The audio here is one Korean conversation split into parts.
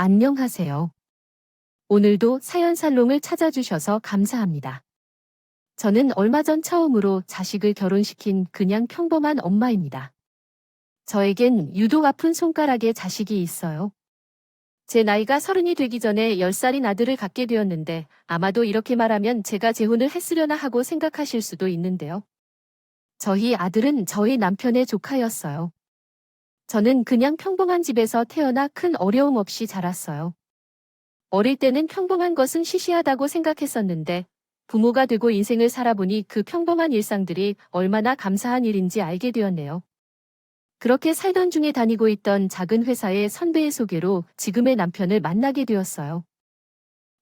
안녕하세요. 오늘도 사연 살롱을 찾아주셔서 감사합니다. 저는 얼마 전 처음으로 자식을 결혼시킨 그냥 평범한 엄마입니다. 저에겐 유독 아픈 손가락에 자식이 있어요. 제 나이가 30이 되기 전에 10살인 아들을 갖게 되었는데 아마도 이렇게 말하면 제가 재혼을 했으려나 하고 생각하실 수도 있는데요. 저희 아들은 저희 남편의 조카였어요. 저는 그냥 평범한 집에서 태어나 큰 어려움 없이 자랐어요. 어릴 때는 평범한 것은 시시하다고 생각했었는데 부모가 되고 인생을 살아보니 그 평범한 일상들이 얼마나 감사한 일인지 알게 되었네요. 그렇게 살던 중에 다니고 있던 작은 회사의 선배의 소개로 지금의 남편을 만나게 되었어요.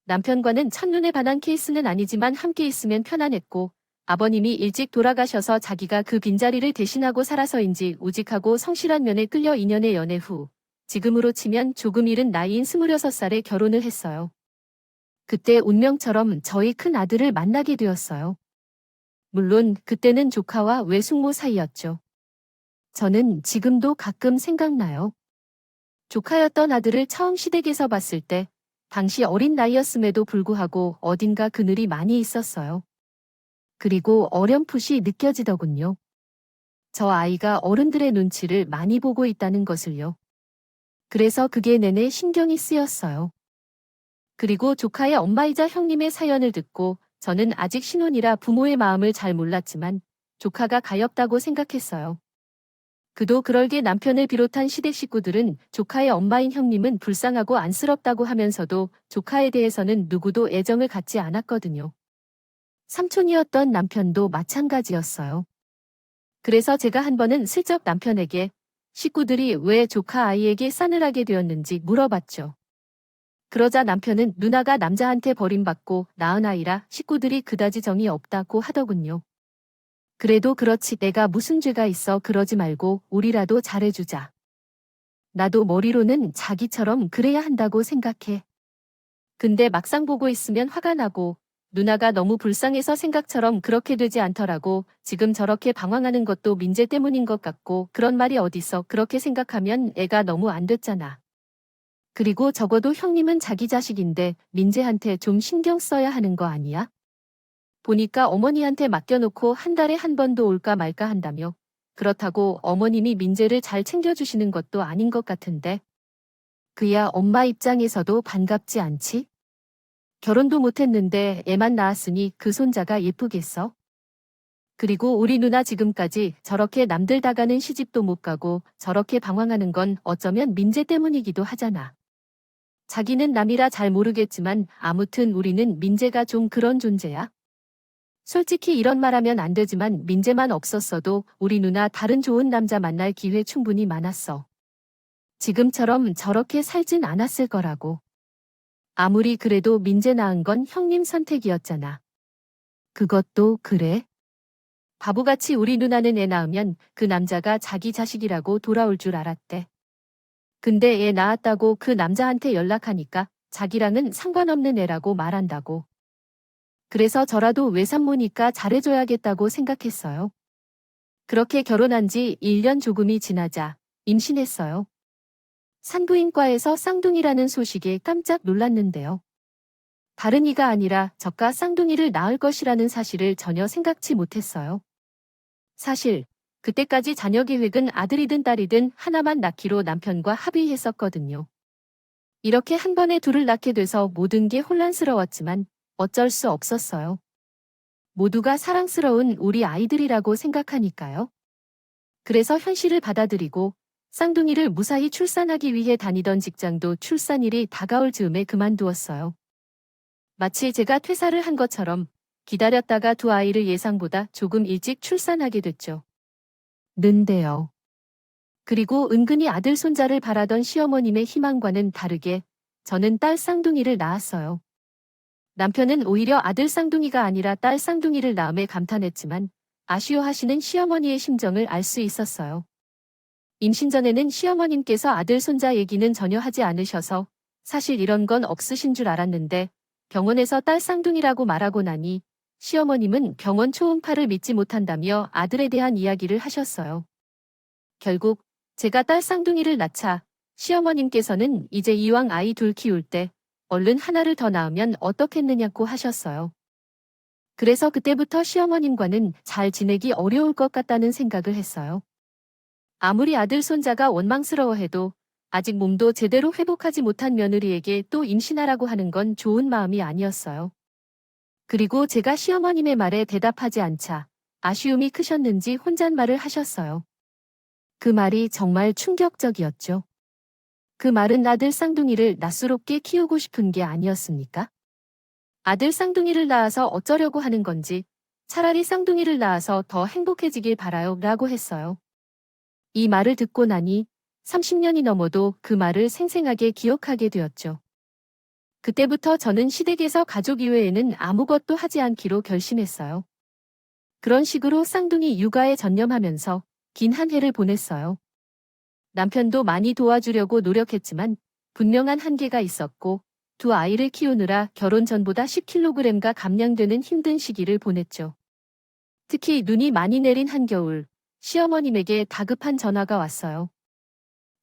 남편과는 첫눈에 반한 케이스는 아니지만 함께 있으면 편안했고 아버님이 일찍 돌아가셔서 자기가 그 빈자리를 대신하고 살아서인지 우직하고 성실한 면에 끌려 2년의 연애 후 지금으로 치면 조금 이른 나이인 26살에 결혼을 했어요. 그때 운명처럼 저희 큰 아들을 만나게 되었어요. 물론 그때는 조카와 외숙모 사이였죠. 저는 지금도 가끔 생각나요. 조카였던 아들을 처음 시댁에서 봤을 때 당시 어린 나이였음에도 불구하고 어딘가 그늘이 많이 있었어요. 그리고 어렴풋이 느껴지더군요. 저 아이가 어른들의 눈치를 많이 보고 있다는 것을요. 그래서 그게 내내 신경이 쓰였어요. 그리고 조카의 엄마이자 형님의 사연을 듣고 저는 아직 신혼이라 부모의 마음을 잘 몰랐지만 조카가 가엾다고 생각했어요. 그도 그럴게 남편을 비롯한 시댁 식구들은 조카의 엄마인 형님은 불쌍하고 안쓰럽다고 하면서도 조카에 대해서는 누구도 애정을 갖지 않았거든요. 삼촌이었던 남편도 마찬가지였어요. 그래서 제가 한 번은 슬쩍 남편에게 식구들이 왜 조카 아이에게 싸늘하게 되었는지 물어봤죠. 그러자 남편은 누나가 남자한테 버림받고 낳은 아이라 식구들이 그다지 정이 없다고 하더군요. 그래도 그렇지 내가 무슨 죄가 있어 그러지 말고 우리라도 잘해주자. 나도 머리로는 자기처럼 그래야 한다고 생각해. 근데 막상 보고 있으면 화가 나고 누나가 너무 불쌍해서 생각처럼 그렇게 되지 않더라고. 지금 저렇게 방황하는 것도 민재 때문인 것 같고 그런 말이 어딨어. 그렇게 생각하면 애가 너무 안 됐잖아. 그리고 적어도 형님은 자기 자식인데 민재한테 좀 신경 써야 하는 거 아니야? 보니까 어머니한테 맡겨놓고 한 달에 한 번도 올까 말까 한다며. 그렇다고 어머님이 민재를 잘 챙겨주시는 것도 아닌 것 같은데. 그야 엄마 입장에서도 반갑지 않지? 결혼도 못했는데 애만 낳았으니 그 손자가 예쁘겠어? 그리고 우리 누나 지금까지 저렇게 남들 다 가는 시집도 못 가고 저렇게 방황하는 건 어쩌면 민재 때문이기도 하잖아. 자기는 남이라 잘 모르겠지만 아무튼 우리는 민재가 좀 그런 존재야. 솔직히 이런 말하면 안 되지만 민재만 없었어도 우리 누나 다른 좋은 남자 만날 기회 충분히 많았어. 지금처럼 저렇게 살진 않았을 거라고. 아무리 그래도 민재 낳은 건 형님 선택이었잖아. 그것도 그래? 바보같이 우리 누나는 애 낳으면 그 남자가 자기 자식이라고 돌아올 줄 알았대. 근데 애 낳았다고 그 남자한테 연락하니까 자기랑은 상관없는 애라고 말한다고. 그래서 저라도 외삼모니까 잘해줘야겠다고 생각했어요. 그렇게 결혼한 지 1년 조금이 지나자 임신했어요. 산부인과에서 쌍둥이라는 소식에 깜짝 놀랐는데요. 다른 이가 아니라 저가 쌍둥이를 낳을 것이라는 사실을 전혀 생각지 못했어요. 사실 그때까지 자녀 계획은 아들이든 딸이든 하나만 낳기로 남편과 합의했었거든요. 이렇게 한 번에 둘을 낳게 돼서 모든 게 혼란스러웠지만 어쩔 수 없었어요. 모두가 사랑스러운 우리 아이들이라고 생각하니까요. 그래서 현실을 받아들이고 쌍둥이를 무사히 출산하기 위해 다니던 직장도 출산일이 다가올 즈음에 그만두었어요. 마치 제가 퇴사를 한 것처럼 기다렸다가 두 아이를 예상보다 조금 일찍 출산하게 됐죠. 는데요. 그리고 은근히 아들 손자를 바라던 시어머님의 희망과는 다르게 저는 딸 쌍둥이를 낳았어요. 남편은 오히려 아들 쌍둥이가 아니라 딸 쌍둥이를 낳음에 감탄했지만 아쉬워하시는 시어머니의 심정을 알 수 있었어요. 임신 전에는 시어머님께서 아들 손자 얘기는 전혀 하지 않으셔서 사실 이런 건 없으신 줄 알았는데 병원에서 딸 쌍둥이라고 말하고 나니 시어머님은 병원 초음파를 믿지 못한다며 아들에 대한 이야기를 하셨어요. 결국 제가 딸 쌍둥이를 낳자 시어머님께서는 이제 이왕 아이 둘 키울 때 얼른 하나를 더 낳으면 어떻겠느냐고 하셨어요. 그래서 그때부터 시어머님과는 잘 지내기 어려울 것 같다는 생각을 했어요. 아무리 아들 손자가 원망스러워해도 아직 몸도 제대로 회복하지 못한 며느리에게 또 임신하라고 하는 건 좋은 마음이 아니었어요. 그리고 제가 시어머님의 말에 대답하지 않자 아쉬움이 크셨는지 혼잣말을 하셨어요. 그 말이 정말 충격적이었죠. 그 말은 아들 쌍둥이를 낯스럽게 키우고 싶은 게 아니었습니까? 아들 쌍둥이를 낳아서 어쩌려고 하는 건지 차라리 쌍둥이를 낳아서 더 행복해지길 바라요 라고 했어요. 이 말을 듣고 나니 30년이 넘어도 그 말을 생생하게 기억하게 되었죠. 그때부터 저는 시댁에서 가족 이외에는 아무것도 하지 않기로 결심했어요. 그런 식으로 쌍둥이 육아에 전념하면서 긴 한 해를 보냈어요. 남편도 많이 도와주려고 노력했지만 분명한 한계가 있었고 두 아이를 키우느라 결혼 전보다 10kg가 감량되는 힘든 시기를 보냈죠. 특히 눈이 많이 내린 한겨울, 시어머님에게 다급한 전화가 왔어요.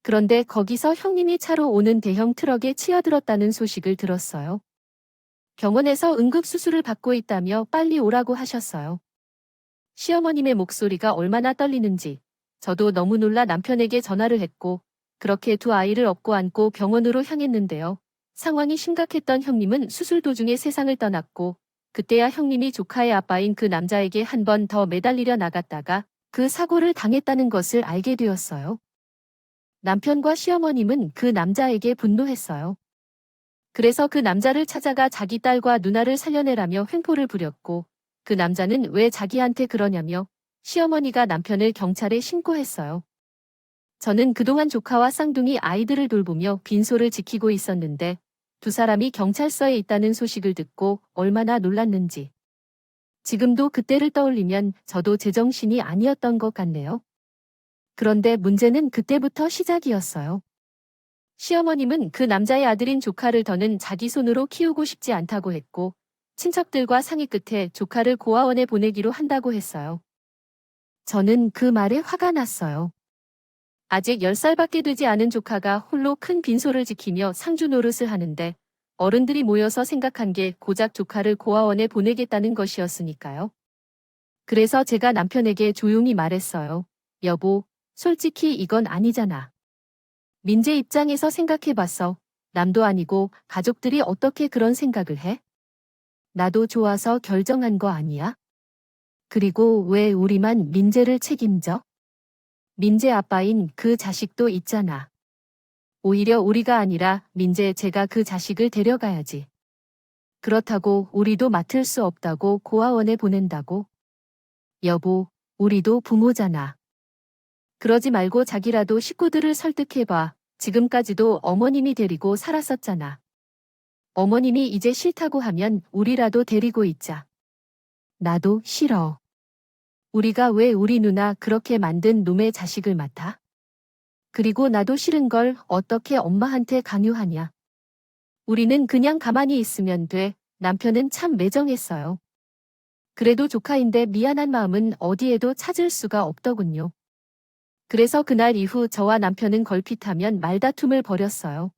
그런데 거기서 형님이 차로 오는 대형 트럭에 치여들었다는 소식을 들었어요. 병원에서 응급수술을 받고 있다며 빨리 오라고 하셨어요. 시어머님의 목소리가 얼마나 떨리는지 저도 너무 놀라 남편에게 전화를 했고 그렇게 두 아이를 업고 안고 병원으로 향했는데요. 상황이 심각했던 형님은 수술 도중에 세상을 떠났고 그때야 형님이 조카의 아빠인 그 남자에게 한 번 더 매달리려 나갔다가 그 사고를 당했다는 것을 알게 되었어요. 남편과 시어머님은 그 남자에게 분노했어요. 그래서 그 남자를 찾아가 자기 딸과 누나를 살려내라며 횡포를 부렸고 그 남자는 왜 자기한테 그러냐며 시어머니가 남편을 경찰에 신고했어요. 저는 그동안 조카와 쌍둥이 아이들을 돌보며 빈소를 지키고 있었는데 두 사람이 경찰서에 있다는 소식을 듣고 얼마나 놀랐는지. 지금도 그때를 떠올리면 저도 제정신이 아니었던 것 같네요. 그런데 문제는 그때부터 시작이었어요. 시어머님은 그 남자의 아들인 조카를 더는 자기 손으로 키우고 싶지 않다고 했고 친척들과 상의 끝에 조카를 고아원에 보내기로 한다고 했어요. 저는 그 말에 화가 났어요. 아직 10살밖에 되지 않은 조카가 홀로 큰 빈소를 지키며 상주 노릇을 하는데 어른들이 모여서 생각한 게 고작 조카를 고아원에 보내겠다는 것이었으니까요. 그래서 제가 남편에게 조용히 말했어요. 여보, 솔직히 이건 아니잖아. 민재 입장에서 생각해봤어. 남도 아니고 가족들이 어떻게 그런 생각을 해? 나도 좋아서 결정한 거 아니야? 그리고 왜 우리만 민재를 책임져? 민재 아빠인 그 자식도 있잖아. 오히려 우리가 아니라 민재 제가 그 자식을 데려가야지. 그렇다고 우리도 맡을 수 없다고 고아원에 보낸다고? 여보, 우리도 부모잖아. 그러지 말고 자기라도 식구들을 설득해봐. 지금까지도 어머님이 데리고 살았었잖아. 어머님이 이제 싫다고 하면 우리라도 데리고 있자. 나도 싫어. 우리가 왜 우리 누나 그렇게 만든 놈의 자식을 맡아? 그리고 나도 싫은 걸 어떻게 엄마한테 강요하냐. 우리는 그냥 가만히 있으면 돼. 남편은 참 매정했어요. 그래도 조카인데 미안한 마음은 어디에도 찾을 수가 없더군요. 그래서 그날 이후 저와 남편은 걸핏하면 말다툼을 벌였어요.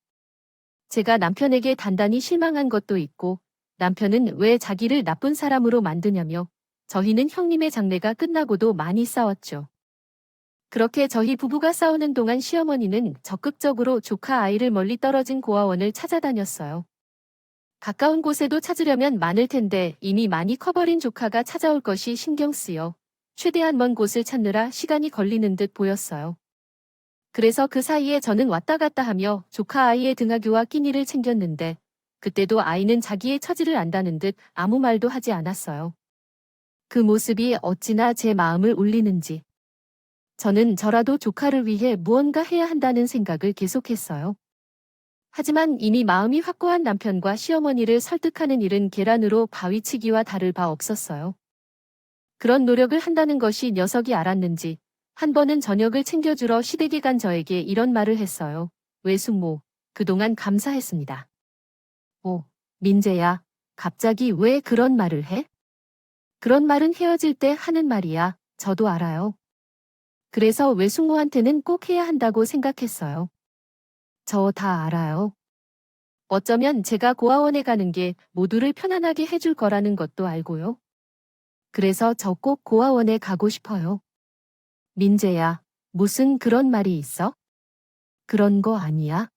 제가 남편에게 단단히 실망한 것도 있고 남편은 왜 자기를 나쁜 사람으로 만드냐며 저희는 형님의 장례가 끝나고도 많이 싸웠죠. 그렇게 저희 부부가 싸우는 동안 시어머니는 적극적으로 조카 아이를 멀리 떨어진 고아원을 찾아다녔어요. 가까운 곳에도 찾으려면 많을 텐데 이미 많이 커버린 조카가 찾아올 것이 신경 쓰여 최대한 먼 곳을 찾느라 시간이 걸리는 듯 보였어요. 그래서 그 사이에 저는 왔다 갔다 하며 조카 아이의 등하교와 끼니를 챙겼는데 그때도 아이는 자기의 처지를 안다는 듯 아무 말도 하지 않았어요. 그 모습이 어찌나 제 마음을 울리는지. 저는 저라도 조카를 위해 무언가 해야 한다는 생각을 계속했어요. 하지만 이미 마음이 확고한 남편과 시어머니를 설득하는 일은 계란으로 바위치기와 다를 바 없었어요. 그런 노력을 한다는 것이 녀석이 알았는지 한 번은 저녁을 챙겨주러 시댁에 간 저에게 이런 말을 했어요. 외숙모, 그동안 감사했습니다. 오, 민재야, 갑자기 왜 그런 말을 해? 그런 말은 헤어질 때 하는 말이야. 저도 알아요. 그래서 외숙모한테는 꼭 해야 한다고 생각했어요. 저 다 알아요. 어쩌면 제가 고아원에 가는 게 모두를 편안하게 해줄 거라는 것도 알고요. 그래서 저 꼭 고아원에 가고 싶어요. 민재야, 무슨 그런 말이 있어? 그런 거 아니야.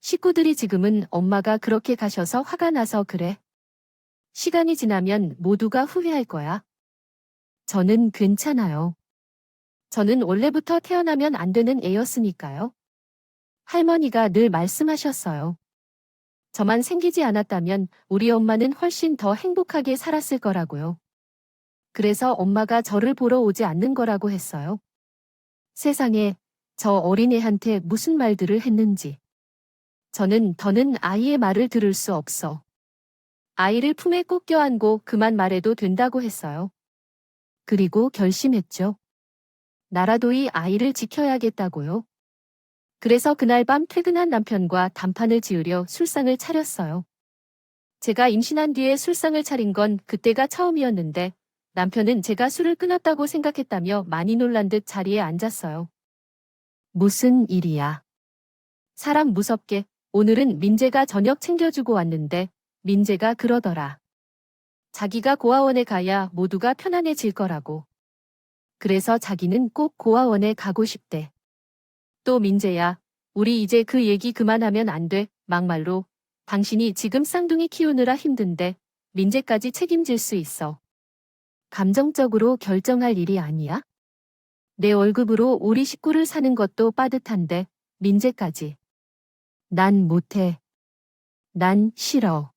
식구들이 지금은 엄마가 그렇게 가셔서 화가 나서 그래. 시간이 지나면 모두가 후회할 거야. 저는 괜찮아요. 저는 원래부터 태어나면 안 되는 애였으니까요. 할머니가 늘 말씀하셨어요. 저만 생기지 않았다면 우리 엄마는 훨씬 더 행복하게 살았을 거라고요. 그래서 엄마가 저를 보러 오지 않는 거라고 했어요. 세상에, 저 어린애한테 무슨 말들을 했는지. 저는 더는 아이의 말을 들을 수 없어. 아이를 품에 꼭 껴안고 그만 말해도 된다고 했어요. 그리고 결심했죠. 나라도 이 아이를 지켜야겠다고요. 그래서 그날 밤 퇴근한 남편과 단판을 지으려 술상을 차렸어요. 제가 임신한 뒤에 술상을 차린 건 그때가 처음이었는데 남편은 제가 술을 끊었다고 생각했다며 많이 놀란 듯 자리에 앉았어요. 무슨 일이야? 사람 무섭게 오늘은 민재가 저녁 챙겨주고 왔는데 민재가 그러더라. 자기가 고아원에 가야 모두가 편안해질 거라고. 그래서 자기는 꼭 고아원에 가고 싶대. 또 민재야, 우리 이제 그 얘기 그만하면 안 돼. 막말로. 당신이 지금 쌍둥이 키우느라 힘든데 민재까지 책임질 수 있어. 감정적으로 결정할 일이 아니야? 내 월급으로 우리 식구를 사는 것도 빠듯한데 민재까지. 난 못해. 난 싫어.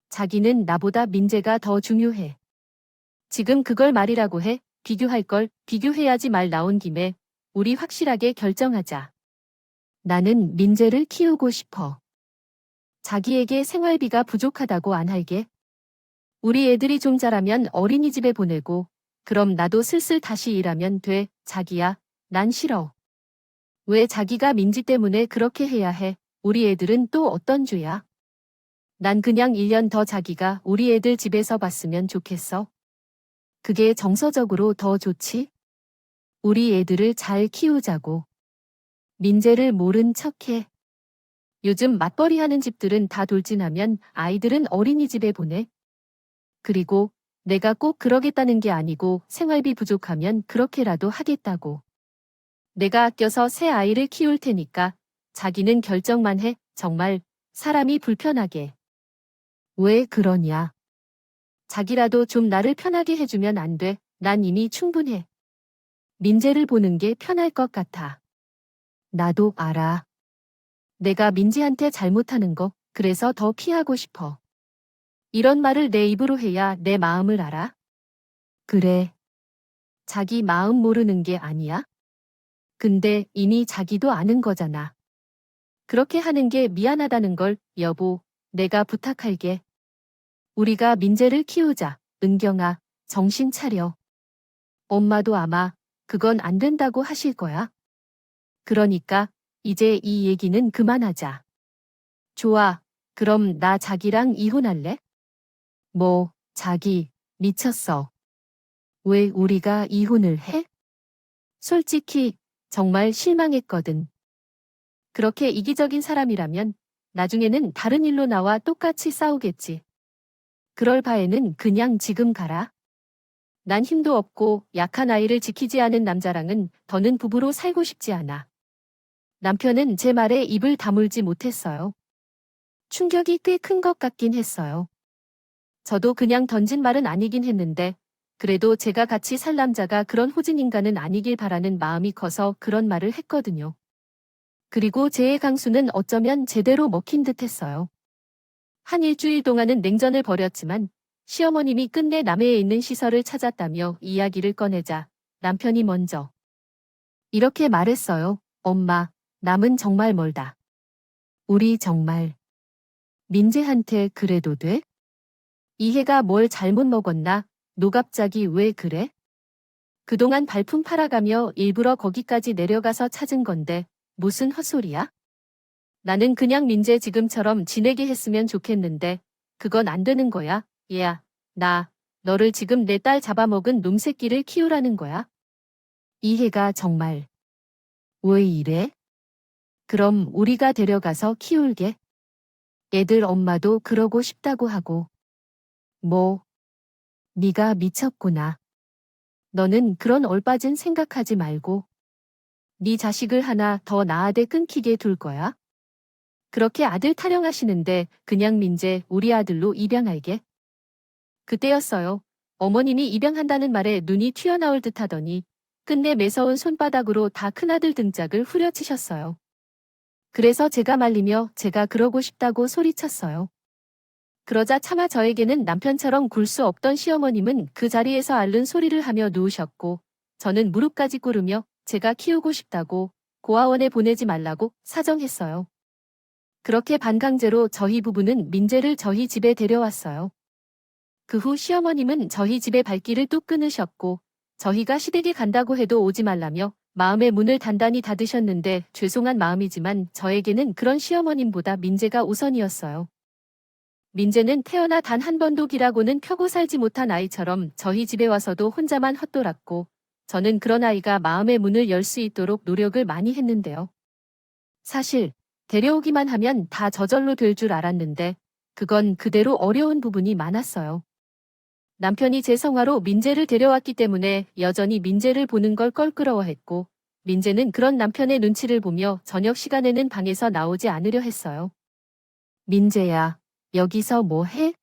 자기는 나보다 민재가 더 중요해. 지금 그걸 말이라고 해. 비교할 걸 비교해야지. 말 나온 김에 우리 확실하게 결정하자. 나는 민재를 키우고 싶어. 자기에게 생활비가 부족하다고 안 할게. 우리 애들이 좀 자라면 어린이집에 보내고 그럼 나도 슬슬 다시 일하면 돼. 자기야, 난 싫어. 왜 자기가 민지 때문에 그렇게 해야 해? 우리 애들은 또 어떤 죄야? 난 그냥 1년 더 자기가 우리 애들 집에서 봤으면 좋겠어. 그게 정서적으로 더 좋지? 우리 애들을 잘 키우자고. 민재를 모른 척해. 요즘 맞벌이 하는 집들은 다 돌진하면 아이들은 어린이집에 보내. 그리고 내가 꼭 그러겠다는 게 아니고 생활비 부족하면 그렇게라도 하겠다고. 내가 아껴서 새 아이를 키울 테니까 자기는 결정만 해. 정말 사람이 불편하게. 왜 그러냐? 자기라도 좀 나를 편하게 해주면 안 돼. 난 이미 충분해. 민재를 보는 게 편할 것 같아. 나도 알아. 내가 민지한테 잘못하는 거, 그래서 더 피하고 싶어. 이런 말을 내 입으로 해야 내 마음을 알아? 그래. 자기 마음 모르는 게 아니야? 근데 이미 자기도 아는 거잖아. 그렇게 하는 게 미안하다는 걸, 여보, 내가 부탁할게. 우리가 민재를 키우자. 은경아, 정신 차려. 엄마도 아마 그건 안 된다고 하실 거야. 그러니까 이제 이 얘기는 그만하자. 좋아. 그럼 나 자기랑 이혼할래? 뭐, 자기, 미쳤어. 왜 우리가 이혼을 해? 솔직히 정말 실망했거든. 그렇게 이기적인 사람이라면 나중에는 다른 일로 나와 똑같이 싸우겠지. 그럴 바에는 그냥 지금 가라. 난 힘도 없고 약한 아이를 지키지 않은 남자랑은 더는 부부로 살고 싶지 않아. 남편은 제 말에 입을 다물지 못했어요. 충격이 꽤 큰 것 같긴 했어요. 저도 그냥 던진 말은 아니긴 했는데 그래도 제가 같이 살 남자가 그런 호진 인간은 아니길 바라는 마음이 커서 그런 말을 했거든요. 그리고 제의 강수는 어쩌면 제대로 먹힌 듯 했어요. 한 일주일 동안은 냉전을 벌였지만 시어머님이 끝내 남해에 있는 시설을 찾았다며 이야기를 꺼내자 남편이 먼저 이렇게 말했어요. 엄마, 남은 정말 멀다. 우리 정말 민재한테 그래도 돼? 이해가 뭘 잘못 먹었나? 너 갑자기 왜 그래? 그동안 발품 팔아가며 일부러 거기까지 내려가서 찾은 건데 무슨 헛소리야? 나는 그냥 민재 지금처럼 지내게 했으면 좋겠는데 그건 안 되는 거야. 얘야, 너를 지금 내 딸 잡아먹은 놈새끼를 키우라는 거야. 이해가 정말 왜 이래? 그럼 우리가 데려가서 키울게. 애들 엄마도 그러고 싶다고 하고. 뭐, 네가 미쳤구나. 너는 그런 얼빠진 생각하지 말고 네 자식을 하나 더 낳아대 끊기게 둘 거야? 그렇게 아들 타령하시는데 그냥 민재 우리 아들로 입양할게. 그때였어요. 어머님이 입양한다는 말에 눈이 튀어나올 듯 하더니 끝내 매서운 손바닥으로 다 큰아들 등짝을 후려치셨어요. 그래서 제가 말리며 제가 그러고 싶다고 소리쳤어요. 그러자 차마 저에게는 남편처럼 굴 수 없던 시어머님은 그 자리에서 앓는 소리를 하며 누우셨고 저는 무릎까지 꿇으며 제가 키우고 싶다고 고아원에 보내지 말라고 사정했어요. 그렇게 반강제로 저희 부부는 민재를 저희 집에 데려왔어요. 그 후 시어머님은 저희 집에 발길을 뚝 끊으셨고 저희가 시댁에 간다고 해도 오지 말라며 마음의 문을 단단히 닫으셨는데 죄송한 마음이지만 저에게는 그런 시어머님보다 민재가 우선이었어요. 민재는 태어나 단 한 번도 기라고는 펴고 살지 못한 아이처럼 저희 집에 와서도 혼자만 헛돌았고 저는 그런 아이가 마음의 문을 열 수 있도록 노력을 많이 했는데요. 사실 데려오기만 하면 다 저절로 될 줄 알았는데 그건 그대로 어려운 부분이 많았어요. 남편이 제 성화로 민재를 데려왔기 때문에 여전히 민재를 보는 걸 껄끄러워했고 민재는 그런 남편의 눈치를 보며 저녁 시간에는 방에서 나오지 않으려 했어요. 민재야, 여기서 뭐 해?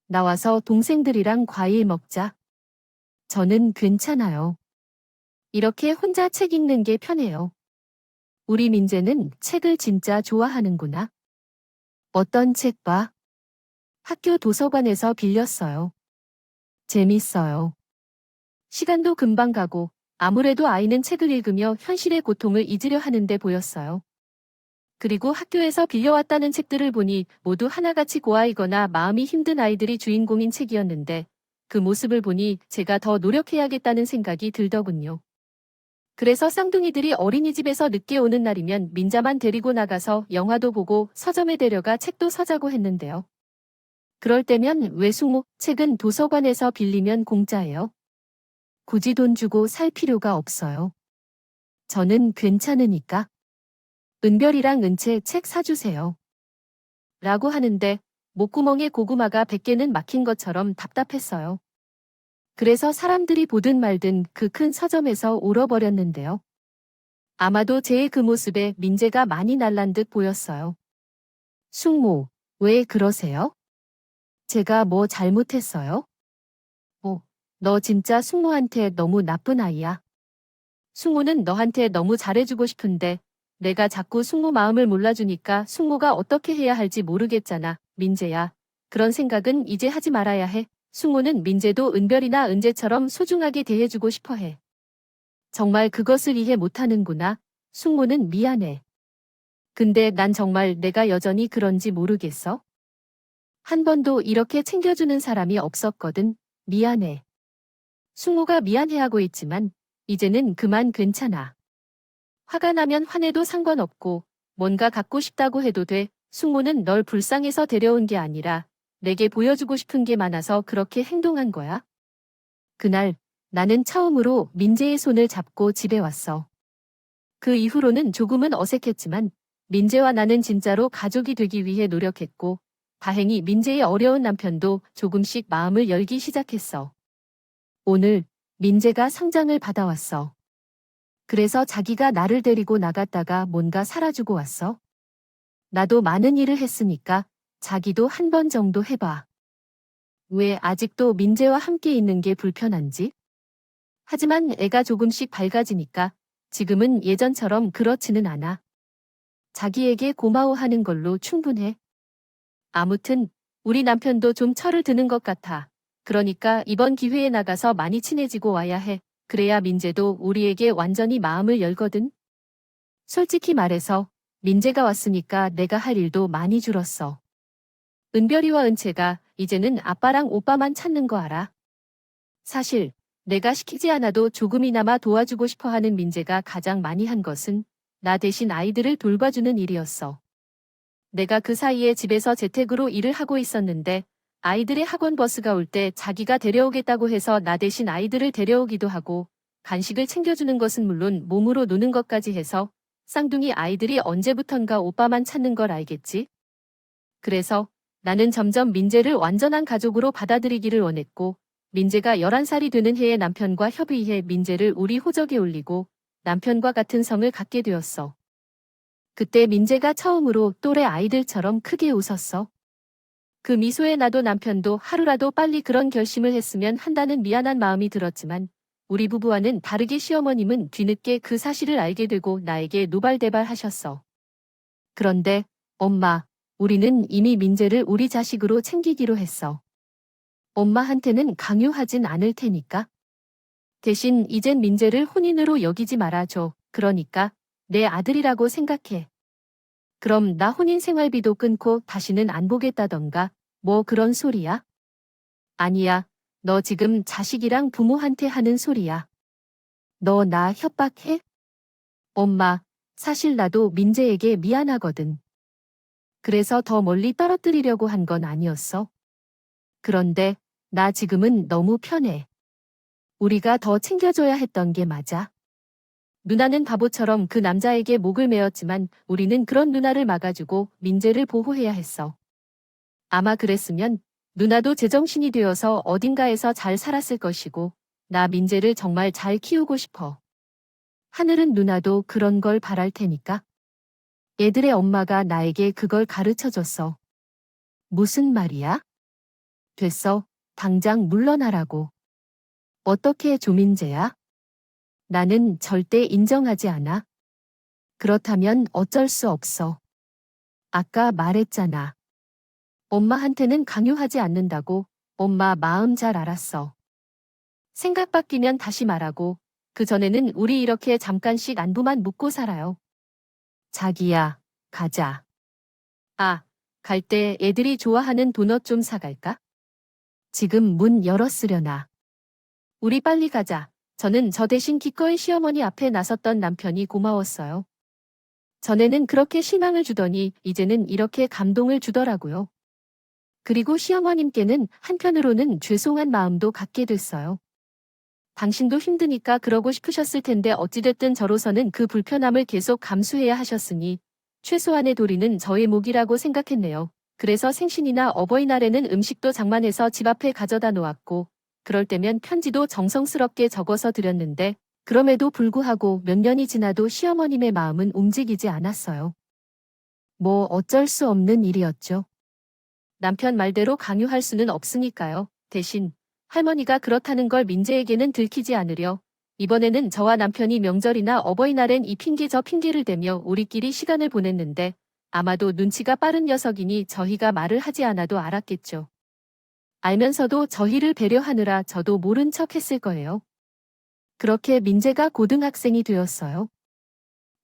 나와서 동생들이랑 과일 먹자. 저는 괜찮아요. 이렇게 혼자 책 읽는 게 편해요. 우리 민재는 책을 진짜 좋아하는구나. 어떤 책 봐? 학교 도서관에서 빌렸어요. 재밌어요. 시간도 금방 가고 아무래도 아이는 책을 읽으며 현실의 고통을 잊으려 하는데 보였어요. 그리고 학교에서 빌려왔다는 책들을 보니 모두 하나같이 고아이거나 마음이 힘든 아이들이 주인공인 책이었는데 그 모습을 보니 제가 더 노력해야겠다는 생각이 들더군요. 그래서 쌍둥이들이 어린이집에서 늦게 오는 날이면 민자만 데리고 나가서 영화도 보고 서점에 데려가 책도 사자고 했는데요. 그럴 때면 외숙모, 책은 도서관에서 빌리면 공짜예요. 굳이 돈 주고 살 필요가 없어요. 저는 괜찮으니까. 은별이랑 은채 책 사주세요. 라고 하는데 목구멍에 고구마가 100개는 막힌 것처럼 답답했어요. 그래서 사람들이 보든 말든 그 큰 서점에서 울어버렸는데요. 아마도 제 그 모습에 민재가 많이 날란 듯 보였어요. 숙모, 왜 그러세요? 제가 뭐 잘못했어요? 너 진짜 숙모한테 너무 나쁜 아이야. 숙모는 너한테 너무 잘해주고 싶은데 내가 자꾸 숙모 마음을 몰라주니까 숙모가 어떻게 해야 할지 모르겠잖아. 민재야. 그런 생각은 이제 하지 말아야 해. 숙모는 민재도 은별이나 은재처럼 소중하게 대해주고 싶어 해. 정말 그것을 이해 못하는구나. 숙모는 미안해. 근데 난 정말 내가 여전히 그런지 모르겠어. 한 번도 이렇게 챙겨주는 사람이 없었거든. 미안해. 숙모가 미안해하고 있지만 이제는 그만 괜찮아. 화가 나면 화내도 상관없고 뭔가 갖고 싶다고 해도 돼. 숙모는 널 불쌍해서 데려온 게 아니라 내게 보여주고 싶은 게 많아서 그렇게 행동한 거야. 그날 나는 처음으로 민재의 손을 잡고 집에 왔어. 그 이후로는 조금은 어색했지만 민재와 나는 진짜로 가족이 되기 위해 노력했고 다행히 민재의 어려운 남편도 조금씩 마음을 열기 시작했어. 오늘 민재가 상장을 받아왔어. 그래서 자기가 나를 데리고 나갔다가 뭔가 사라주고 왔어. 나도 많은 일을 했으니까 자기도 한 번 정도 해봐. 왜 아직도 민재와 함께 있는 게 불편한지? 하지만 애가 조금씩 밝아지니까 지금은 예전처럼 그렇지는 않아. 자기에게 고마워하는 걸로 충분해. 아무튼 우리 남편도 좀 철을 드는 것 같아. 그러니까 이번 기회에 나가서 많이 친해지고 와야 해. 그래야 민재도 우리에게 완전히 마음을 열거든. 솔직히 말해서 민재가 왔으니까 내가 할 일도 많이 줄었어. 은별이와 은채가 이제는 아빠랑 오빠만 찾는 거 알아. 사실 내가 시키지 않아도 조금이나마 도와주고 싶어 하는 민재가 가장 많이 한 것은 나 대신 아이들을 돌봐주는 일이었어. 내가 그 사이에 집에서 재택으로 일을 하고 있었는데 아이들의 학원 버스가 올 때 자기가 데려오겠다고 해서 나 대신 아이들을 데려오기도 하고 간식을 챙겨주는 것은 물론 몸으로 노는 것까지 해서 쌍둥이 아이들이 언제부턴가 오빠만 찾는 걸 알겠지? 그래서 나는 점점 민재를 완전한 가족으로 받아들이기를 원했고, 민재가 11살이 되는 해에 남편과 협의해 민재를 우리 호적에 올리고 남편과 같은 성을 갖게 되었어. 그때 민재가 처음으로 또래 아이들처럼 크게 웃었어. 그 미소에 나도 남편도 하루라도 빨리 그런 결심을 했으면 한다는 미안한 마음이 들었지만, 우리 부부와는 다르게 시어머님은 뒤늦게 그 사실을 알게 되고 나에게 노발대발하셨어. 그런데 엄마, 우리는 이미 민재를 우리 자식으로 챙기기로 했어. 엄마한테는 강요하진 않을 테니까. 대신 이젠 민재를 혼인으로 여기지 말아줘. 그러니까 내 아들이라고 생각해. 그럼 나 혼인 생활비도 끊고 다시는 안 보겠다던가 뭐 그런 소리야? 아니야. 너 지금 자식이랑 부모한테 하는 소리야. 너 나 협박해? 엄마, 사실 나도 민재에게 미안하거든. 그래서 더 멀리 떨어뜨리려고 한 건 아니었어. 그런데 나 지금은 너무 편해. 우리가 더 챙겨줘야 했던 게 맞아. 누나는 바보처럼 그 남자에게 목을 메었지만 우리는 그런 누나를 막아주고 민재를 보호해야 했어. 아마 그랬으면 누나도 제정신이 되어서 어딘가에서 잘 살았을 것이고 나 민재를 정말 잘 키우고 싶어. 하늘은 누나도 그런 걸 바랄 테니까. 애들의 엄마가 나에게 그걸 가르쳐줬어. 무슨 말이야? 됐어. 당장 물러나라고. 어떻게 조민재야? 나는 절대 인정하지 않아. 그렇다면 어쩔 수 없어. 아까 말했잖아. 엄마한테는 강요하지 않는다고. 엄마 마음 잘 알았어. 생각 바뀌면 다시 말하고, 그전에는 우리 이렇게 잠깐씩 안부만 묻고 살아요. 자기야, 가자. 아, 갈 때 애들이 좋아하는 도넛 좀 사갈까? 지금 문 열었으려나. 우리 빨리 가자. 저는 저 대신 기꺼이 시어머니 앞에 나섰던 남편이 고마웠어요. 전에는 그렇게 실망을 주더니 이제는 이렇게 감동을 주더라고요. 그리고 시어머님께는 한편으로는 죄송한 마음도 갖게 됐어요. 당신도 힘드니까 그러고 싶으셨을 텐데 어찌됐든 저로서는 그 불편함을 계속 감수해야 하셨으니 최소한의 도리는 저의 몫이라고 생각했네요. 그래서 생신이나 어버이날에는 음식도 장만해서 집 앞에 가져다 놓았고 그럴 때면 편지도 정성스럽게 적어서 드렸는데 그럼에도 불구하고 몇 년이 지나도 시어머님의 마음은 움직이지 않았어요. 뭐 어쩔 수 없는 일이었죠. 남편 말대로 강요할 수는 없으니까요. 대신 할머니가 그렇다는 걸 민재에게는 들키지 않으려 이번에는 저와 남편이 명절이나 어버이날엔 이 핑계 저 핑계를 대며 우리끼리 시간을 보냈는데 아마도 눈치가 빠른 녀석이니 저희가 말을 하지 않아도 알았겠죠. 알면서도 저희를 배려하느라 저도 모른 척 했을 거예요. 그렇게 민재가 고등학생이 되었어요.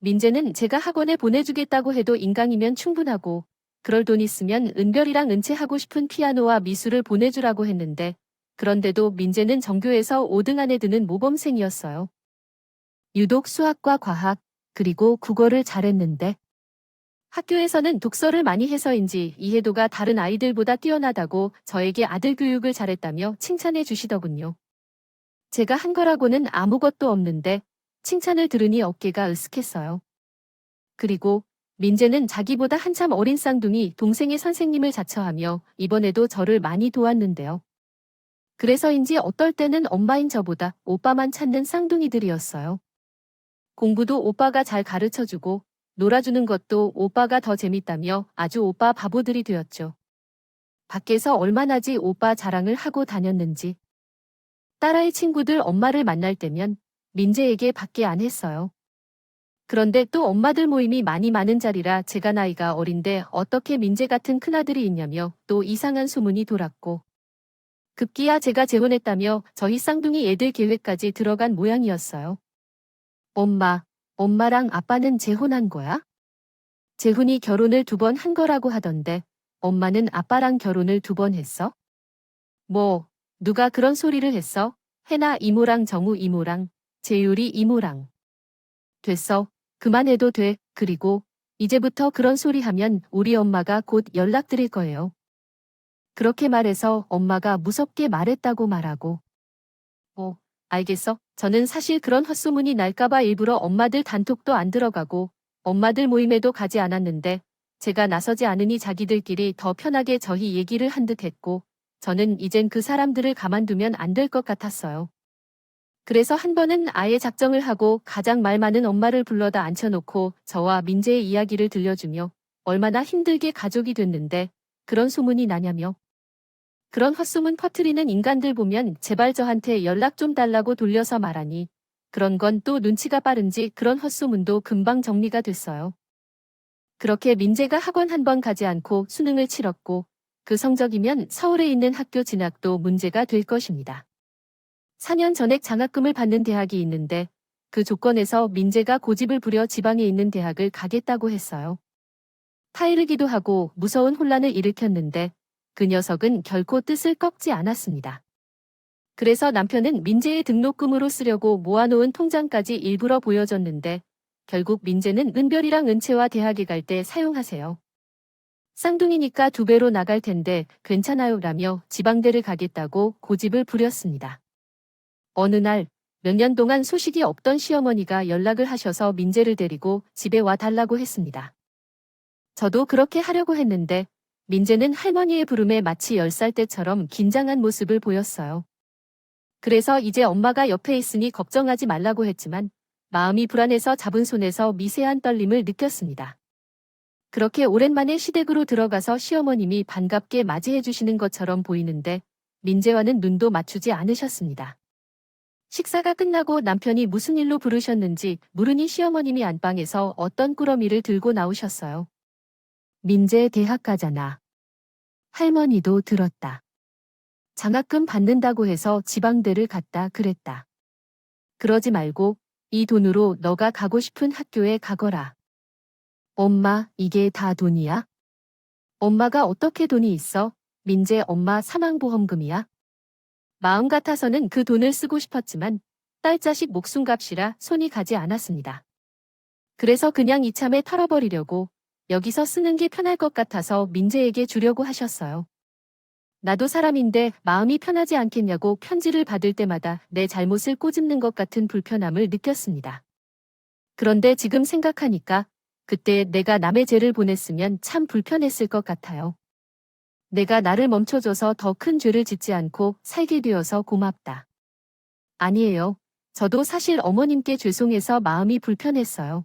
민재는 제가 학원에 보내주겠다고 해도 인강이면 충분하고 그럴 돈 있으면 은별이랑 은채하고 싶은 피아노와 미술을 보내주라고 했는데 그런데도 민재는 전교에서 5등 안에 드는 모범생이었어요. 유독 수학과 과학, 그리고 국어를 잘했는데 학교에서는 독서를 많이 해서인지 이해도가 다른 아이들보다 뛰어나다고 저에게 아들 교육을 잘했다며 칭찬해 주시더군요. 제가 한 거라고는 아무것도 없는데 칭찬을 들으니 어깨가 으쓱했어요. 그리고 민재는 자기보다 한참 어린 쌍둥이 동생의 선생님을 자처하며 이번에도 저를 많이 도왔는데요. 그래서인지 어떨 때는 엄마인 저보다 오빠만 찾는 쌍둥이들이었어요. 공부도 오빠가 잘 가르쳐주고 놀아주는 것도 오빠가 더 재밌다며 아주 오빠 바보들이 되었죠. 밖에서 얼마나지 오빠 자랑을 하고 다녔는지. 딸아이 친구들 엄마를 만날 때면 민재에게 밖에 안 했어요. 그런데 또 엄마들 모임이 많이 많은 자리라 제가 나이가 어린데 어떻게 민재 같은 큰아들이 있냐며 또 이상한 소문이 돌았고 급기야 제가 재혼했다며 저희 쌍둥이 애들 계획까지 들어간 모양이었어요. 엄마랑 아빠는 재혼한 거야? 재훈이 결혼을 2번 한 거라고 하던데 엄마는 아빠랑 결혼을 2번 했어? 뭐, 누가 그런 소리를 했어? 해나 이모랑 정우 이모랑, 재율이 이모랑. 됐어. 그만해도 돼. 그리고 이제부터 그런 소리 하면 우리 엄마가 곧 연락드릴 거예요. 그렇게 말해서 엄마가 무섭게 말했다고 말하고. 알겠어. 저는 사실 그런 헛소문이 날까봐 일부러 엄마들 단톡도 안 들어가고 엄마들 모임에도 가지 않았는데 제가 나서지 않으니 자기들끼리 더 편하게 저희 얘기를 한 듯 했고 저는 이젠 그 사람들을 가만두면 안 될 것 같았어요. 그래서 한 번은 아예 작정을 하고 가장 말 많은 엄마를 불러다 앉혀놓고 저와 민재의 이야기를 들려주며 얼마나 힘들게 가족이 됐는데 그런 소문이 나냐며. 그런 헛소문 퍼뜨리는 인간들 보면 제발 저한테 연락 좀 달라고 돌려서 말하니 그런 건 또 눈치가 빠른지 그런 헛소문도 금방 정리가 됐어요. 그렇게 민재가 학원 한 번 가지 않고 수능을 치렀고 그 성적이면 서울에 있는 학교 진학도 문제가 될 것입니다. 4년 전액 장학금을 받는 대학이 있는데 그 조건에서 민재가 고집을 부려 지방에 있는 대학을 가겠다고 했어요. 타이르기도 하고 무서운 혼란을 일으켰는데 그 녀석은 결코 뜻을 꺾지 않았습니다. 그래서 남편은 민재의 등록금으로 쓰려고 모아놓은 통장까지 일부러 보여줬는데 결국 민재는 은별이랑 은채와 대학에 갈 때 사용하세요. 쌍둥이니까 2배로 나갈 텐데 괜찮아요 라며 지방대를 가겠다고 고집을 부렸습니다. 어느 날 몇 년 동안 소식이 없던 시어머니가 연락을 하셔서 민재를 데리고 집에 와 달라고 했습니다. 저도 그렇게 하려고 했는데 민재는 할머니의 부름에 마치 10살 때처럼 긴장한 모습을 보였어요. 그래서 이제 엄마가 옆에 있으니 걱정하지 말라고 했지만 마음이 불안해서 잡은 손에서 미세한 떨림을 느꼈습니다. 그렇게 오랜만에 시댁으로 들어가서 시어머님이 반갑게 맞이해 주시는 것처럼 보이는데 민재와는 눈도 맞추지 않으셨습니다. 식사가 끝나고 남편이 무슨 일로 부르셨는지 물으니 시어머님이 안방에서 어떤 꾸러미를 들고 나오셨어요. 민재 대학 가잖아. 할머니도 들었다. 장학금 받는다고 해서 지방대를 갔다 그랬다. 그러지 말고 이 돈으로 너가 가고 싶은 학교에 가거라. 엄마, 이게 다 돈이야? 엄마가 어떻게 돈이 있어? 민재 엄마 사망보험금이야? 마음 같아서는 그 돈을 쓰고 싶었지만 딸자식 목숨값이라 손이 가지 않았습니다. 그래서 그냥 이참에 털어버리려고 여기서 쓰는 게 편할 것 같아서 민재에게 주려고 하셨어요. 나도 사람인데 마음이 편하지 않겠냐고 편지를 받을 때마다 내 잘못을 꼬집는 것 같은 불편함을 느꼈습니다. 그런데 지금 생각하니까 그때 내가 남의 죄를 보냈으면 참 불편했을 것 같아요. 내가 나를 멈춰줘서 더 큰 죄를 짓지 않고 살게 되어서 고맙다. 아니에요. 저도 사실 어머님께 죄송해서 마음이 불편했어요.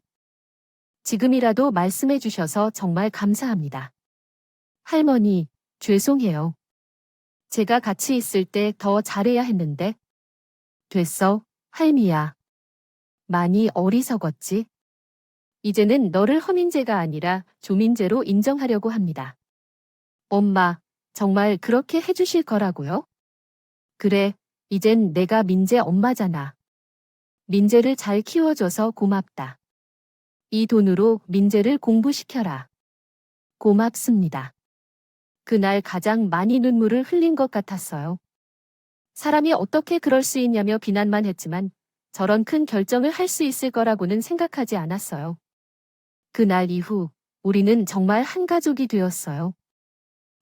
지금이라도 말씀해 주셔서 정말 감사합니다. 할머니, 죄송해요. 제가 같이 있을 때 더 잘해야 했는데. 됐어, 할미야. 많이 어리석었지? 이제는 너를 허민재가 아니라 조민재로 인정하려고 합니다. 엄마, 정말 그렇게 해주실 거라고요? 그래, 이젠 내가 민재 엄마잖아. 민재를 잘 키워줘서 고맙다. 이 돈으로 민재를 공부시켜라. 고맙습니다. 그날 가장 많이 눈물을 흘린 것 같았어요. 사람이 어떻게 그럴 수 있냐며 비난만 했지만 저런 큰 결정을 할 수 있을 거라고는 생각하지 않았어요. 그날 이후 우리는 정말 한 가족이 되었어요.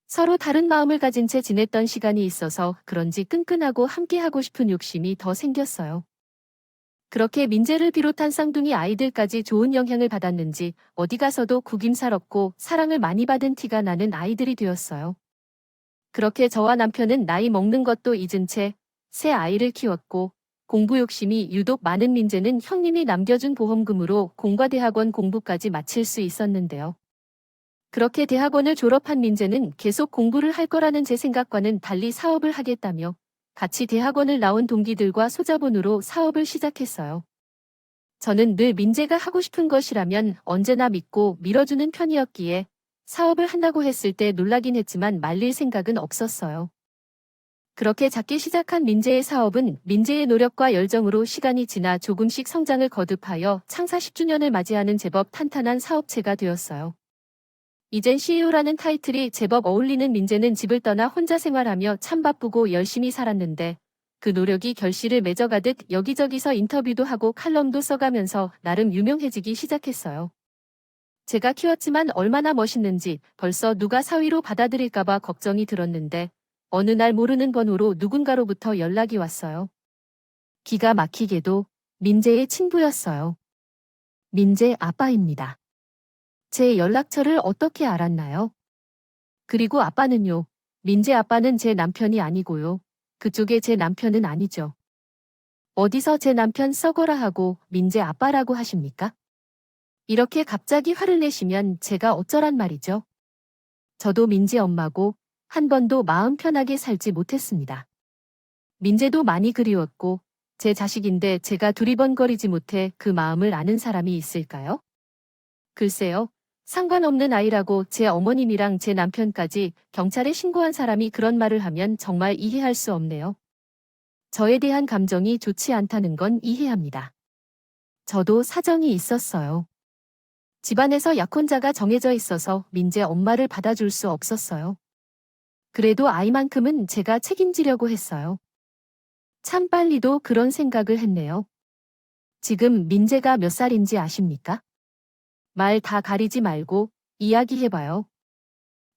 서로 다른 마음을 가진 채 지냈던 시간이 있어서 그런지 끈끈하고 함께하고 싶은 욕심이 더 생겼어요. 그렇게 민재를 비롯한 쌍둥이 아이들까지 좋은 영향을 받았는지 어디 가서도 구김살없고 사랑을 많이 받은 티가 나는 아이들이 되었어요. 그렇게 저와 남편은 나이 먹는 것도 잊은 채 새 아이를 키웠고 공부 욕심이 유독 많은 민재는 형님이 남겨준 보험금으로 공과대학원 공부까지 마칠 수 있었는데요. 그렇게 대학원을 졸업한 민재는 계속 공부를 할 거라는 제 생각과는 달리 사업을 하겠다며 같이 대학원을 나온 동기들과 소자본으로 사업을 시작했어요. 저는 늘 민재가 하고 싶은 것이라면 언제나 믿고 밀어주는 편이었기에 사업을 한다고 했을 때 놀라긴 했지만 말릴 생각은 없었어요. 그렇게 작게 시작한 민재의 사업은 민재의 노력과 열정으로 시간이 지나 조금씩 성장을 거듭하여 창사 10주년을 맞이하는 제법 탄탄한 사업체가 되었어요. 이젠 CEO라는 타이틀이 제법 어울리는 민재는 집을 떠나 혼자 생활하며 참 바쁘고 열심히 살았는데 그 노력이 결실을 맺어가듯 여기저기서 인터뷰도 하고 칼럼도 써가면서 나름 유명해지기 시작했어요. 제가 키웠지만 얼마나 멋있는지 벌써 누가 사위로 받아들일까봐 걱정이 들었는데 어느 날 모르는 번호로 누군가로부터 연락이 왔어요. 기가 막히게도 민재의 친부였어요. 민재 아빠입니다. 제 연락처를 어떻게 알았나요? 그리고 아빠는요? 민재 아빠는 제 남편이 아니고요. 그쪽에 제 남편은 아니죠. 어디서 제 남편 썩어라 하고 민재 아빠라고 하십니까? 이렇게 갑자기 화를 내시면 제가 어쩌란 말이죠? 저도 민재 엄마고 한 번도 마음 편하게 살지 못했습니다. 민재도 많이 그리웠고 제 자식인데 제가 두리번거리지 못해 그 마음을 아는 사람이 있을까요? 글쎄요. 상관없는 아이라고 제 어머님이랑 제 남편까지 경찰에 신고한 사람이 그런 말을 하면 정말 이해할 수 없네요. 저에 대한 감정이 좋지 않다는 건 이해합니다. 저도 사정이 있었어요. 집안에서 약혼자가 정해져 있어서 민재 엄마를 받아줄 수 없었어요. 그래도 아이만큼은 제가 책임지려고 했어요. 참 빨리도 그런 생각을 했네요. 지금 민재가 몇 살인지 아십니까? 말 다 가리지 말고 이야기해봐요.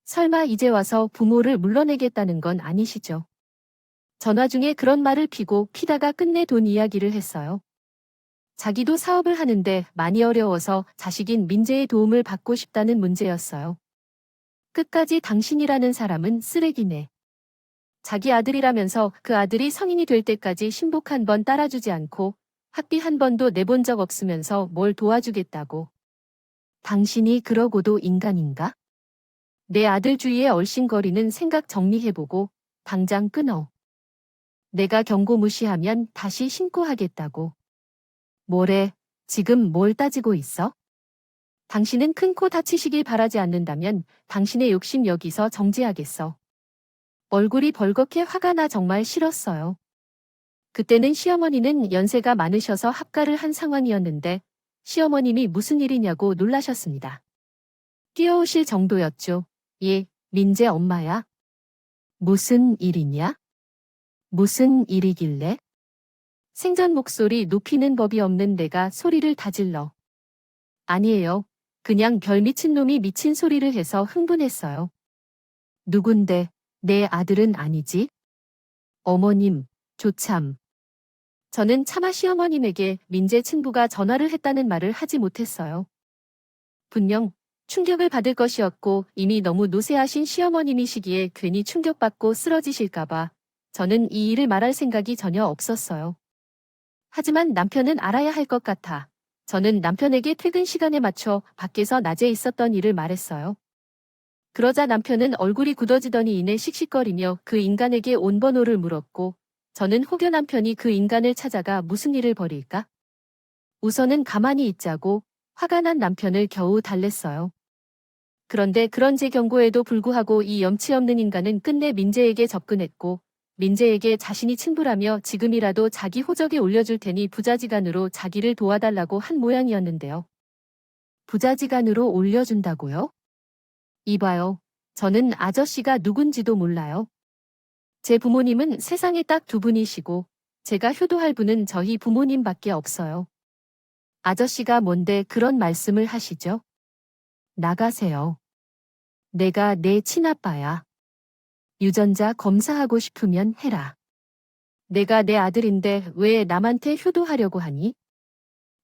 설마 이제 와서 부모를 물러내겠다는 건 아니시죠? 전화 중에 그런 말을 피다가 끝내 돈 이야기를 했어요. 자기도 사업을 하는데 많이 어려워서 자식인 민재의 도움을 받고 싶다는 문제였어요. 끝까지 당신이라는 사람은 쓰레기네. 자기 아들이라면서 그 아들이 성인이 될 때까지 신복 한 번 따라주지 않고 학비 한 번도 내본 적 없으면서 뭘 도와주겠다고. 당신이 그러고도 인간인가? 내 아들 주위에 얼씬거리는 생각 정리해보고 당장 끊어. 내가 경고 무시하면 다시 신고하겠다고. 뭐래, 지금 뭘 따지고 있어? 당신은 큰 코 다치시길 바라지 않는다면 당신의 욕심 여기서 정지하겠어. 얼굴이 벌겋게 화가 나 정말 싫었어요. 그때는 시어머니는 연세가 많으셔서 합가를 한 상황이었는데 시어머님이 무슨 일이냐고 놀라셨습니다. 뛰어오실 정도였죠. 예, 민재 엄마야. 무슨 일이냐? 무슨 일이길래? 생전 목소리 높이는 법이 없는 내가 소리를 다질러. 아니에요. 그냥 별 미친 놈이 미친 소리를 해서 흥분했어요. 누군데, 내 아들은 아니지? 어머님, 조참. 저는 차마 시어머님에게 민재 친부가 전화를 했다는 말을 하지 못했어요. 분명 충격을 받을 것이었고 이미 너무 노쇠하신 시어머님이시기에 괜히 충격받고 쓰러지실까봐 저는 이 일을 말할 생각이 전혀 없었어요. 하지만 남편은 알아야 할 것 같아. 저는 남편에게 퇴근 시간에 맞춰 밖에서 낮에 있었던 일을 말했어요. 그러자 남편은 얼굴이 굳어지더니 이내 씩씩거리며 그 인간에게 온 번호를 물었고 저는 혹여 남편이 그 인간을 찾아가 무슨 일을 벌일까? 우선은 가만히 있자고 화가 난 남편을 겨우 달랬어요. 그런데 그런 제 경고에도 불구하고 이 염치 없는 인간은 끝내 민재에게 접근했고 민재에게 자신이 친부라며 지금이라도 자기 호적에 올려줄 테니 부자지간으로 자기를 도와달라고 한 모양이었는데요. 부자지간으로 올려준다고요? 이봐요. 저는 아저씨가 누군지도 몰라요. 제 부모님은 세상에 딱 두 분이시고 제가 효도할 분은 저희 부모님밖에 없어요. 아저씨가 뭔데 그런 말씀을 하시죠? 나가세요. 내가 내 친아빠야. 유전자 검사하고 싶으면 해라. 내가 내 아들인데 왜 남한테 효도하려고 하니?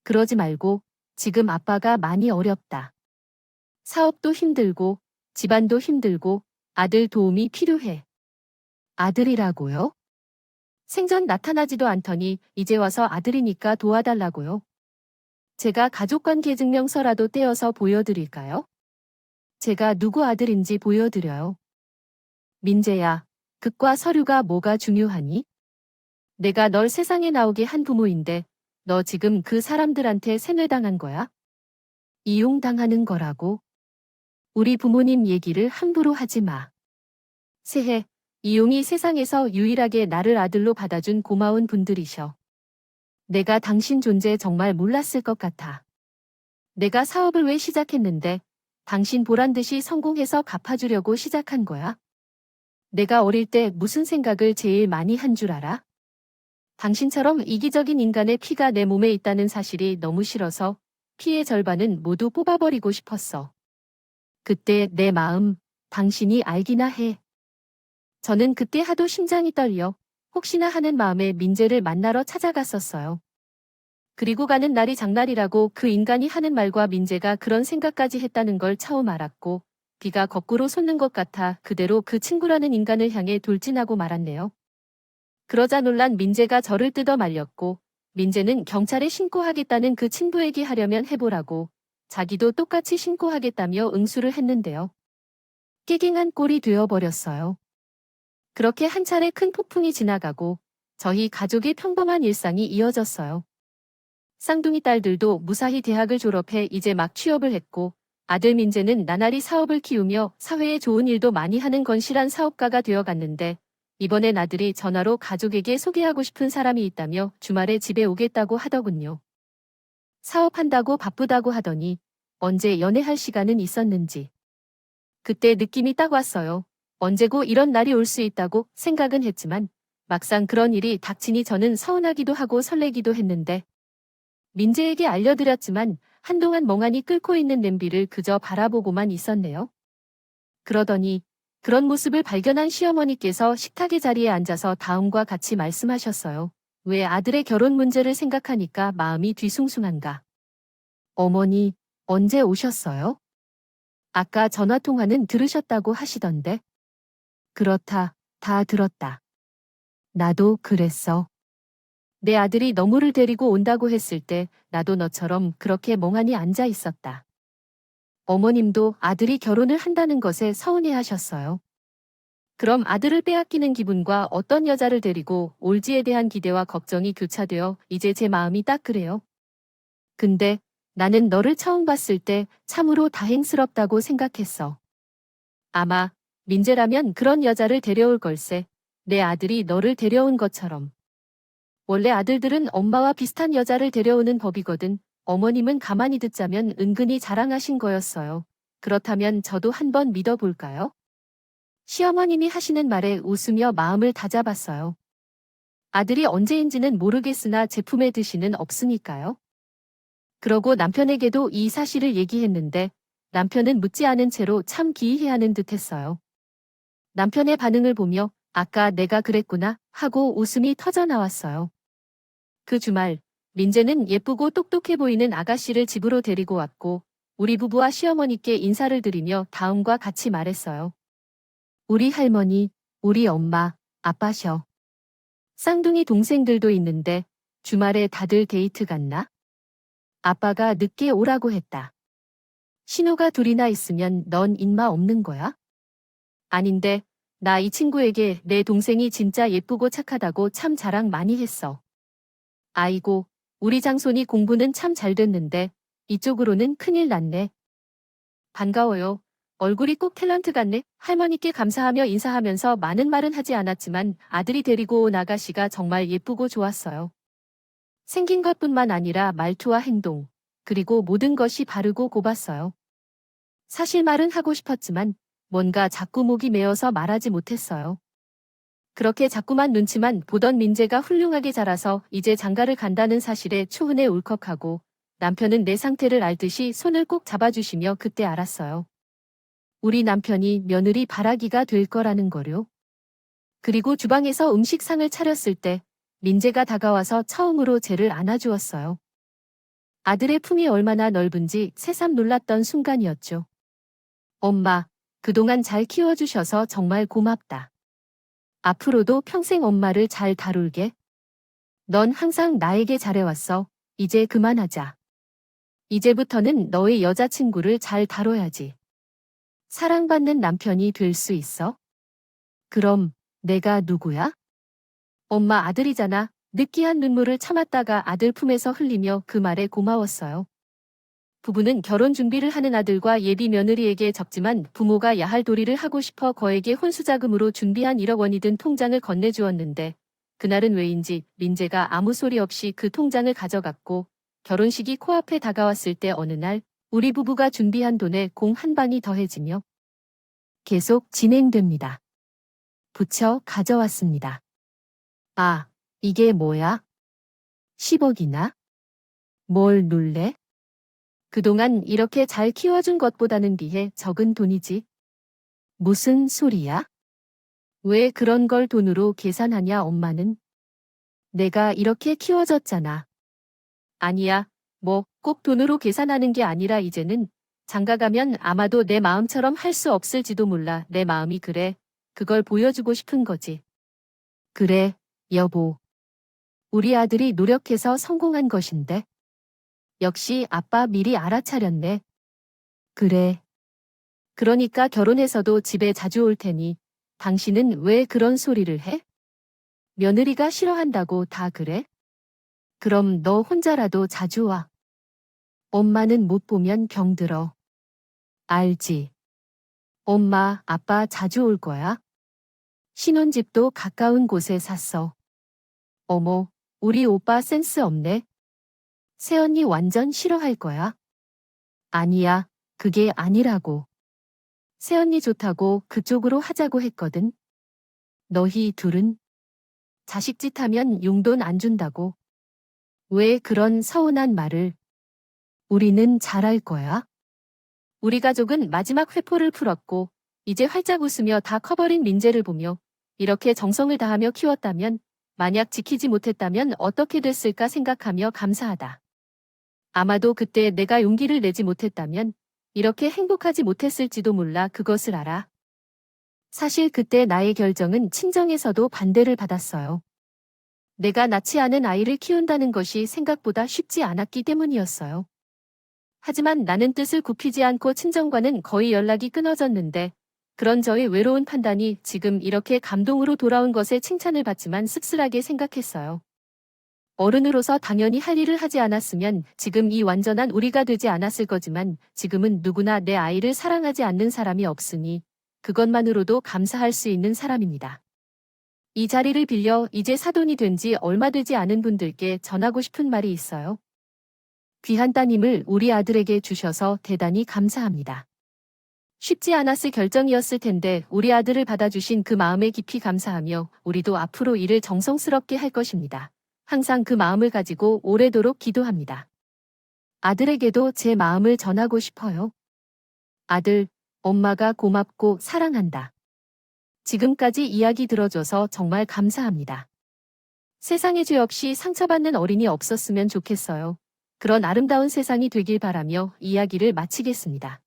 그러지 말고 지금 아빠가 많이 어렵다. 사업도 힘들고 집안도 힘들고 아들 도움이 필요해. 아들이라고요? 생전 나타나지도 않더니 이제 와서 아들이니까 도와달라고요. 제가 가족관계증명서라도 떼어서 보여드릴까요? 제가 누구 아들인지 보여드려요. 민재야, 극과 서류가 뭐가 중요하니? 내가 널 세상에 나오게 한 부모인데 너 지금 그 사람들한테 세뇌당한 거야? 이용당하는 거라고? 우리 부모님 얘기를 함부로 하지 마. 새해, 이용이 세상에서 유일하게 나를 아들로 받아준 고마운 분들이셔. 내가 당신 존재 정말 몰랐을 것 같아. 내가 사업을 왜 시작했는데 당신 보란듯이 성공해서 갚아주려고 시작한 거야? 내가 어릴 때 무슨 생각을 제일 많이 한 줄 알아? 당신처럼 이기적인 인간의 피가 내 몸에 있다는 사실이 너무 싫어서 피의 절반은 모두 뽑아버리고 싶었어. 그때 내 마음, 당신이 알기나 해. 저는 그때 하도 심장이 떨려 혹시나 하는 마음에 민재를 만나러 찾아갔었어요. 그리고 가는 날이 장날이라고 그 인간이 하는 말과 민재가 그런 생각까지 했다는 걸 처음 알았고 비가 거꾸로 솟는 것 같아 그대로 그 친구라는 인간을 향해 돌진하고 말았네요. 그러자 놀란 민재가 저를 뜯어 말렸고 민재는 경찰에 신고하겠다는 그 친구에게 하려면 해보라고 자기도 똑같이 신고하겠다며 응수를 했는데요. 깨갱한 꼴이 되어버렸어요. 그렇게 한 차례 큰 폭풍이 지나가고 저희 가족의 평범한 일상이 이어졌어요. 쌍둥이 딸들도 무사히 대학을 졸업해 이제 막 취업을 했고 아들 민재는 나날이 사업을 키우며 사회에 좋은 일도 많이 하는 건실한 사업가가 되어갔는데 이번엔 아들이 전화로 가족에게 소개하고 싶은 사람이 있다며 주말에 집에 오겠다고 하더군요. 사업한다고 바쁘다고 하더니 언제 연애할 시간은 있었는지. 그때 느낌이 딱 왔어요. 언제고 이런 날이 올 수 있다고 생각은 했지만 막상 그런 일이 닥치니 저는 서운하기도 하고 설레기도 했는데 민재에게 알려드렸지만 한동안 멍하니 끓고 있는 냄비를 그저 바라보고만 있었네요. 그러더니 그런 모습을 발견한 시어머니께서 식탁의 자리에 앉아서 다음과 같이 말씀하셨어요. 왜 아들의 결혼 문제를 생각하니까 마음이 뒤숭숭한가? 어머니, 언제 오셨어요? 아까 전화통화는 들으셨다고 하시던데. 그렇다, 다 들었다. 나도 그랬어. 내 아들이 너무를 데리고 온다고 했을 때 나도 너처럼 그렇게 멍하니 앉아 있었다. 어머님도 아들이 결혼을 한다는 것에 서운해하셨어요. 그럼 아들을 빼앗기는 기분과 어떤 여자를 데리고 올지에 대한 기대와 걱정이 교차되어 이제 제 마음이 딱 그래요. 근데 나는 너를 처음 봤을 때 참으로 다행스럽다고 생각했어. 아마 민재라면 그런 여자를 데려올 걸세. 내 아들이 너를 데려온 것처럼. 원래 아들들은 엄마와 비슷한 여자를 데려오는 법이거든. 어머님은 가만히 듣자면 은근히 자랑하신 거였어요. 그렇다면 저도 한번 믿어볼까요? 시어머님이 하시는 말에 웃으며 마음을 다잡았어요. 아들이 언제인지는 모르겠으나 제품의 드시는 없으니까요. 그러고 남편에게도 이 사실을 얘기했는데 남편은 묻지 않은 채로 참 기이해하는 듯했어요. 남편의 반응을 보며 아까 내가 그랬구나 하고 웃음이 터져 나왔어요. 그 주말 민재는 예쁘고 똑똑해 보이는 아가씨를 집으로 데리고 왔고 우리 부부와 시어머니께 인사를 드리며 다음과 같이 말했어요. 우리 할머니, 우리 엄마, 아빠셔. 쌍둥이 동생들도 있는데 주말에 다들 데이트 갔나? 아빠가 늦게 오라고 했다. 신호가 둘이나 있으면 넌 인마 없는 거야? 아닌데 나 이 친구에게 내 동생이 진짜 예쁘고 착하다고 참 자랑 많이 했어. 아이고, 우리 장손이 공부는 참 잘 됐는데 이쪽으로는 큰일 났네. 반가워요. 얼굴이 꼭 탤런트 같네. 할머니께 감사하며 인사하면서 많은 말은 하지 않았지만 아들이 데리고 온 아가씨가 정말 예쁘고 좋았어요. 생긴 것뿐만 아니라 말투와 행동, 그리고 모든 것이 바르고 곱았어요. 사실 말은 하고 싶었지만 뭔가 자꾸 목이 메어서 말하지 못했어요. 그렇게 자꾸만 눈치만 보던 민재가 훌륭하게 자라서 이제 장가를 간다는 사실에 초은에 울컥하고 남편은 내 상태를 알듯이 손을 꼭 잡아주시며 그때 알았어요. 우리 남편이 며느리 바라기가 될 거라는 거요. 그리고 주방에서 음식상을 차렸을 때 민재가 다가와서 처음으로 쟤를 안아주었어요. 아들의 품이 얼마나 넓은지 새삼 놀랐던 순간이었죠. 엄마, 그동안 잘 키워주셔서 정말 고맙다. 앞으로도 평생 엄마를 잘 다룰게. 넌 항상 나에게 잘해왔어. 이제 그만하자. 이제부터는 너의 여자친구를 잘 다뤄야지. 사랑받는 남편이 될 수 있어? 그럼 내가 누구야? 엄마 아들이잖아. 느끼한 눈물을 참았다가 아들 품에서 흘리며 그 말에 고마웠어요. 부부는 결혼 준비를 하는 아들과 예비 며느리에게 적지만 부모가 야할 도리를 하고 싶어 거액의 혼수자금으로 준비한 1억 원이 든 통장을 건네주었는데 그날은 왜인지 민재가 아무 소리 없이 그 통장을 가져갔고 결혼식이 코앞에 다가왔을 때 어느 날 우리 부부가 준비한 돈에 공 한 방이 더해지며 계속 진행됩니다. 부처 가져왔습니다. 아, 이게 뭐야? 10억이나? 뭘 놀래? 그동안 이렇게 잘 키워준 것보다는 비해 적은 돈이지. 무슨 소리야? 왜 그런 걸 돈으로 계산하냐 엄마는? 내가 이렇게 키워줬잖아. 아니야, 뭐, 꼭 돈으로 계산하는 게 아니라 이제는 장가 가면 아마도 내 마음처럼 할 수 없을지도 몰라. 내 마음이 그래. 그걸 보여주고 싶은 거지. 그래, 여보. 우리 아들이 노력해서 성공한 것인데. 역시 아빠 미리 알아차렸네. 그래. 그러니까 결혼해서도 집에 자주 올 테니 당신은 왜 그런 소리를 해? 며느리가 싫어한다고 다 그래? 그럼 너 혼자라도 자주 와. 엄마는 못 보면 병들어. 알지? 엄마, 아빠 자주 올 거야? 신혼집도 가까운 곳에 샀어. 어머, 우리 오빠 센스 없네. 새언니 완전 싫어할 거야. 아니야, 그게 아니라고. 새언니 좋다고 그쪽으로 하자고 했거든. 너희 둘은 자식짓 하면 용돈 안 준다고. 왜 그런 서운한 말을? 우리는 잘할 거야. 우리 가족은 마지막 회포를 풀었고, 이제 활짝 웃으며 다 커버린 민재를 보며 이렇게 정성을 다하며 키웠다면, 만약 지키지 못했다면 어떻게 됐을까 생각하며 감사하다. 아마도 그때 내가 용기를 내지 못했다면 이렇게 행복하지 못했을지도 몰라. 그것을 알아. 사실 그때 나의 결정은 친정에서도 반대를 받았어요. 내가 낳지 않은 아이를 키운다는 것이 생각보다 쉽지 않았기 때문이었어요. 하지만 나는 뜻을 굽히지 않고 친정과는 거의 연락이 끊어졌는데, 그런 저의 외로운 판단이 지금 이렇게 감동으로 돌아온 것에 칭찬을 받지만 씁쓸하게 생각했어요. 어른으로서 당연히 할 일을 하지 않았으면 지금 이 완전한 우리가 되지 않았을 거지만, 지금은 누구나 내 아이를 사랑하지 않는 사람이 없으니 그것만으로도 감사할 수 있는 사람입니다. 이 자리를 빌려 이제 사돈이 된 지 얼마 되지 않은 분들께 전하고 싶은 말이 있어요. 귀한 따님을 우리 아들에게 주셔서 대단히 감사합니다. 쉽지 않았을 결정이었을 텐데 우리 아들을 받아주신 그 마음에 깊이 감사하며 우리도 앞으로 일을 정성스럽게 할 것입니다. 항상 그 마음을 가지고 오래도록 기도합니다. 아들에게도 제 마음을 전하고 싶어요. 아들, 엄마가 고맙고 사랑한다. 지금까지 이야기 들어줘서 정말 감사합니다. 세상에 죄 없이 상처받는 어린이 없었으면 좋겠어요. 그런 아름다운 세상이 되길 바라며 이야기를 마치겠습니다.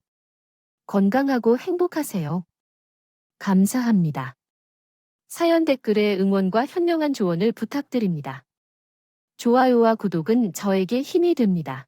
건강하고 행복하세요. 감사합니다. 사연 댓글에 응원과 현명한 조언을 부탁드립니다. 좋아요와 구독은 저에게 힘이 됩니다.